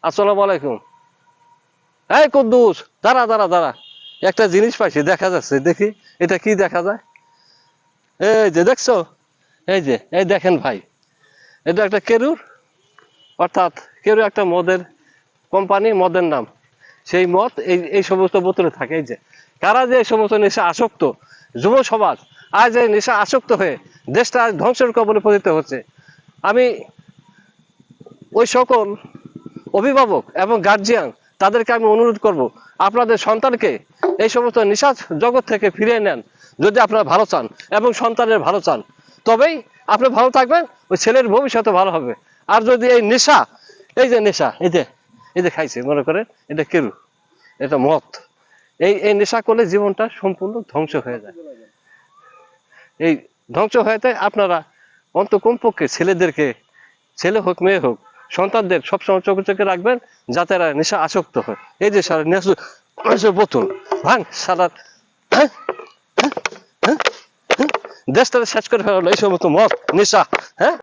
আসসালামু আলাইকুম। এই কুদ্দুস, দাঁড়া দাঁড়া দাঁড়া, একটা জিনিস পাইছি, দেখা যাচ্ছে, দেখি এটা কি দেখা যায়। এই যে দেখছো, এই যে এই দেখেন ভাই, এটা একটা কেরুর, অর্থাৎ কেরু একটা মদের কোম্পানি, মদের নাম। সেই মদ এই এই সমস্ত বোতলে থাকে। এই যে কারা যে এই সমস্ত নেশা আসক্ত, যুব সমাজ আজ এই নেশা আসক্ত হয়ে দেশটা আজ ধ্বংসের কবলে পতিত হচ্ছে। আমি ওই সকল অভিভাবক এবং গার্জিয়ান তাদেরকে আমি অনুরোধ করব, আপনাদের সন্তানকে এই সমস্ত নিশা জগৎ থেকে ফিরিয়ে নেন। যদি আপনারা ভালো চান এবং সন্তানের ভালো চান, তবেই আপনি ভালো থাকবেন, ওই ছেলের ভবিষ্যৎ ভালো হবে। আর যদি এই নেশা, এই যে নেশা, এই যে খাইছে, মনে করেন এটা কেরু, এটা মদ, এই এই নেশা করলে জীবনটা সম্পূর্ণ ধ্বংস হয়ে যায়। এই ধ্বংস হয়ে আপনারা অন্ত কমপক্ষে ছেলেদেরকে, ছেলে হোক মেয়ে হোক, সন্তানদের সবসময় চোখে চোখে রাখবেন, যাতে এরা নেশা আসক্ত হয়। এই যে সারা নেশার বোতল ভাঙ সারা, দেশটা শেষ করে ফেলা হলো এই সমস্ত মদ নেশা। হ্যাঁ।